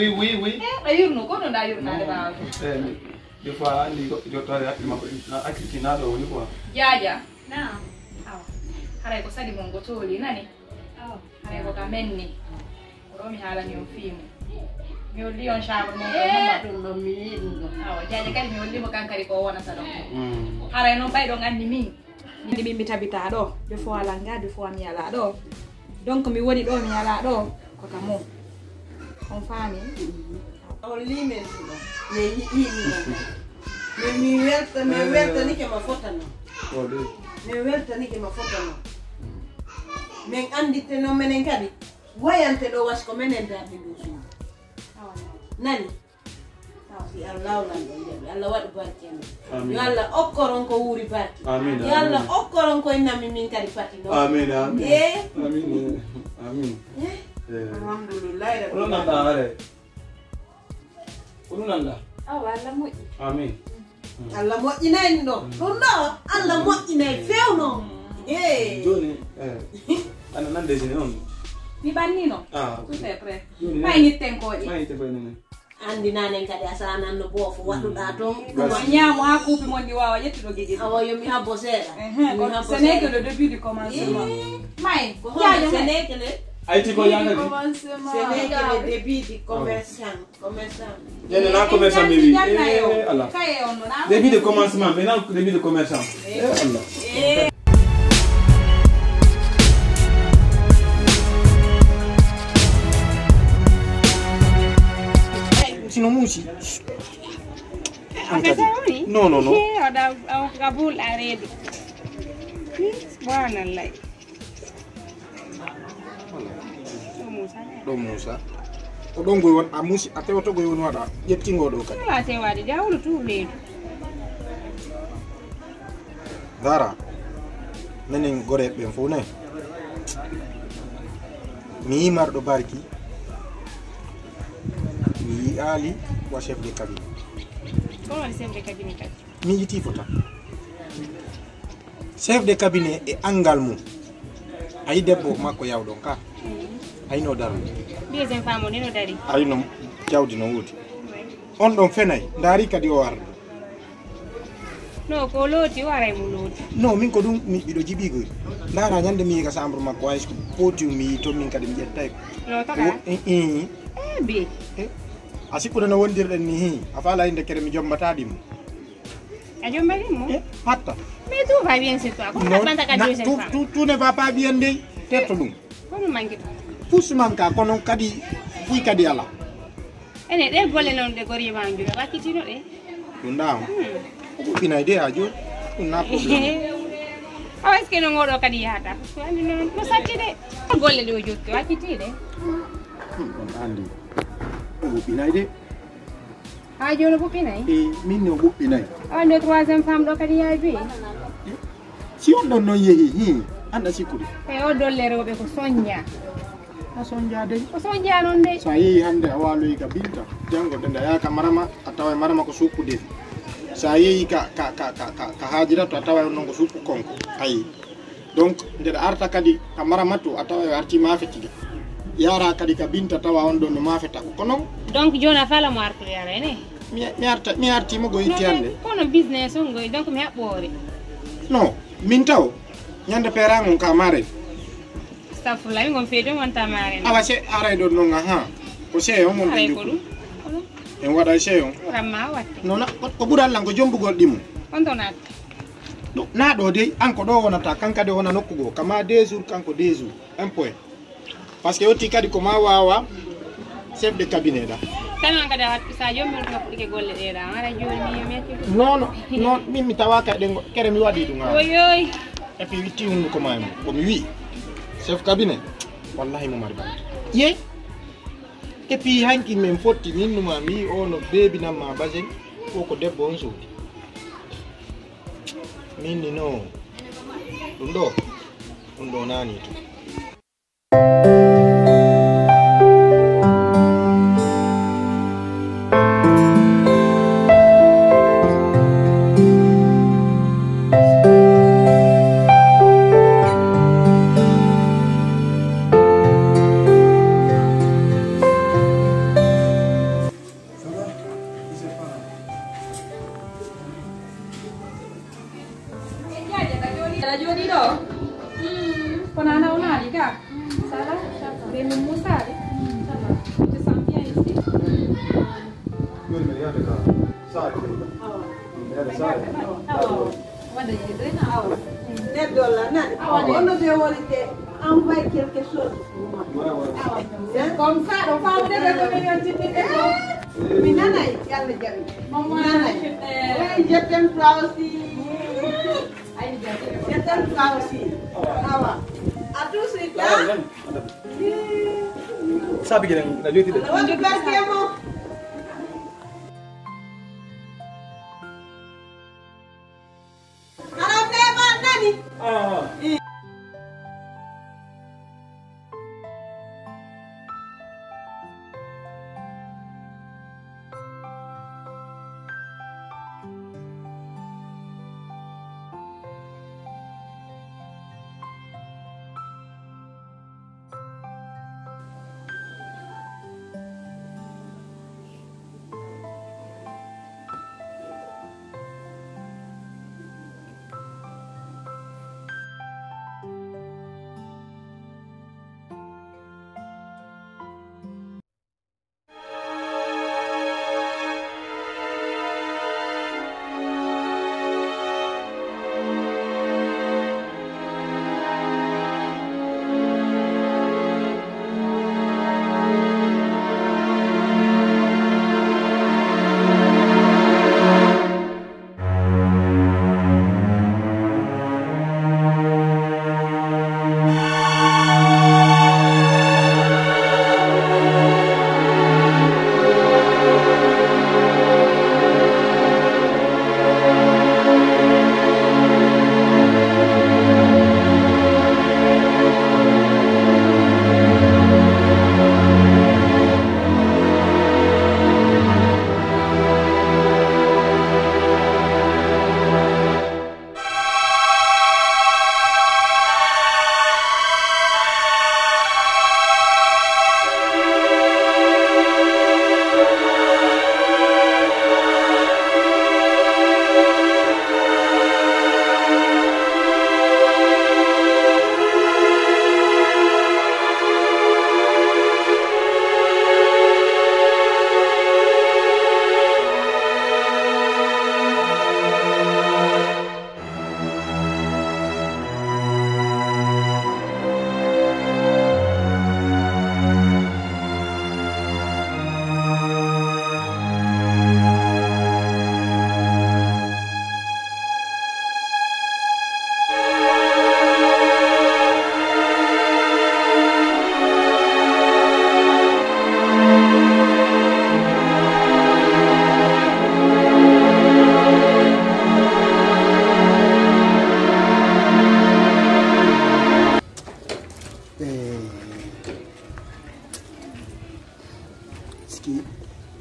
oui. Ayurno ko no ayurna de ba. Des fois andi ko jotare akiti na do ni quoi. Jaja. Na. Awa. Hare ko sadi mongo toli nani? Awa. Hare ko kamenni. Ko mi hala ni film. Mi olli on shabu mongo mama. Awa, jaja kali mi olli mo kankari ko wona sa do. Hare no bay do ngandi min. Ndi mi bitabita do. Des fois la nga des fois mi ala do. Donc mi woni do mi ala do ko kamo. On fami. Olimen mi welta ni ke mafota no. Mi welta ni ke mafota no. Men andi te no menen kadi. Wayante do was ko menen da bi dusu. Nani? Si Allah Allah wadu barke no. Yo Allah okkoron ko wuri barke. Amin. Yo Allah okkoron ko inami min kadi pati no. Amin. Alhamdulillah. Ulo nanda hare. Ulo nanda. Allah mo. Amin. Allah mo inay no. No, Allah mo inay fewno. Joni ana nande jini on. Ni bannino? Tout est prêt. May nit tenkoji. May te bayni. Andi nanen kadi asana no bofo waduda to. Nyamo ha kupi mondi wawa yettudo geje. Awa yo mi habbo seeda. Ce n'est que le début du commencement. May, ce n'est que le Aiti ko yanga di. ce n'est que le début du commerçant. Yene na commerçant bibi. Allah. Kaye on na. Début de commencement, maintenant début de commerçant. Allah. Sino musi. No. Ada kabul aredo. Subhanallah. Do Musa. O don goy won amusi atewa to goy won wada yettingo do kadi. Wala te wadi jawlu tu leedu. Dara. Menen gore be fu ne. Mi mardo barki. Mi ali wa chef de cabinet. Comment le chef de cabinet? Mi yiti fota. Chef de cabinet e angal mum. Ay debbo makko yawdon ka. Ay no daru. Deuxième femme on no dari. Ay no jawdi no wudi. On don fenay ndari kadi o wardo. No ko loti waray mu loti. No min ko dum mi bido jibigo. Ndara nyande mi ka chambre makko ay ko poti mi to min kadi mi jettay. No taka. Be. Asikuna no wondirden ni hi afala inde kere mi jombata dim. A jombali mo? Hatta. Mais tout va bien chez toi. Comment banta ka deuxième femme? Tout ne va pas bien dey. Tetto dum. Kono mangi. Pousse manka kono kadi fuy kadi ala. Ene de golle non de gori manjura wakitino de. Ndam. Bina ide ajo. Na problem. Est-ce que non ngoro kadi yata? No satti de. Golle de jotto wakiti de. On andi. Bina ide. Ah jono bopinay? Min no bopinay. On de troisième femme do kadi yabi. Si on don non yehi anda sikuri. O dolle robe ko soñja. A sonja de. Ko soñja non de. So yi hande awalo ka binta. Jango denda ya ka marama atawa marama ko supu de. Sa yi ka hajira to atawa non ko supu konko. Ayi. Donc nder arta kadi ka marama to atawa arti ma fetiga. Yara kadi ka binta tawa on don ma feta ko non. Donc jona fala mo artu yara ene. Mi arti mo go yitiande. Kono business on go donc mi habbore. No, min taw nyande perangon ka mare. Stafula mi gon fedo mon tamare. Ala se ara do non ha. Ko se o mon Ay dindu. ko dum. En wada se on. Ramma watte. No na ko bural lan ko jombugol dimu. On donat. Do na do de anko do wonata kanka de wona nokkugo kama 2 jours kanko 2 jours. Un point. Parce que oti kadi ko ma wawa chef de cabinet da. Tan ka da sa jommi ko pudike golle de da ara joni mi metti. Non min mi tawaka de kere mi wadi dum. Oyoy. Et puis witti wonu ko maymo ko mi wi chef cabinet wallahi mo mari ba. Ye et puis hanki men fotti min numa mi ono bebi nam ma bajen ko debbo on sodi. Min ni no. Dum do nani to. Ada juga di do. Penana una di kak. Salah. Dia memusa di. Itu sampai isi. Gue ini ada kak. Saat itu. Ada saat. Wada gitu na. $10 na. Ono de volete envoyer quelque chose. Comme ça, on parle de Minana yalla jari. Mama, Je t'aime toi aussi. Je t'aime toi aussi. Awa. À tous les cas. Sabi gila na duty de. What class mo? Ara tema nani?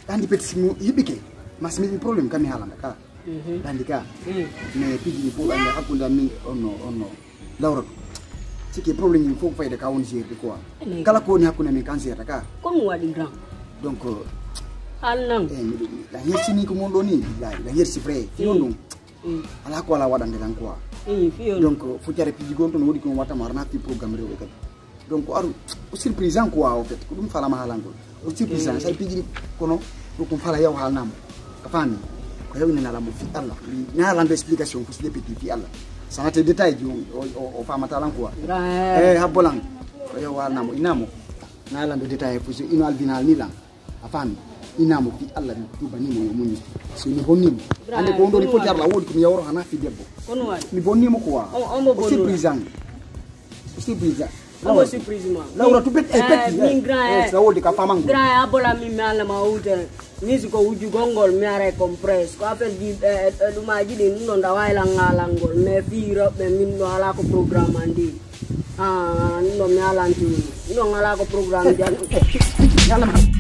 Andi petisimu yibike masimi problem kami halanda ka dandika me pigi fu anda hakunda min ono lawro siki problem ni fu fayda ka woni jirde quoi kala ko ni hakuna min cancer ka kon wadi grand donc halnam la yersi ni ko mondo ni la yersi frère fiondum ala ko ala wadande lan quoi donc fu jare pigi gonto no wodi ko wata marna fi programme rew ka donc aru surprise en quoi en fait ko dum fala ma halangol o surprise sa pigi kono ko fala yaw halnam ka fami ko yaw ni na la mo fi Allah na la explication ko sile petit fi Allah ça te détail o fama talan quoi habolang ko yaw halnam inamo na la détail ko ino albinal ni la afami inamo fi Allah ni tuba ni mo muni so ni honni ande ko ndo ni foti arla wodi ko mi yawro hana fi debbo mi bonni mo quoi o surprise Como surprise ma. Laura tu bet min grand sa wodi ka famango. Grand abola mi mala ma ute. Musico uju gongol mi are compress. Ko afel di lumaji de non da wayla ngalangol me firo be min no ala ko programme andi. No mi ala antu. No ngala ko programme jan. Yalla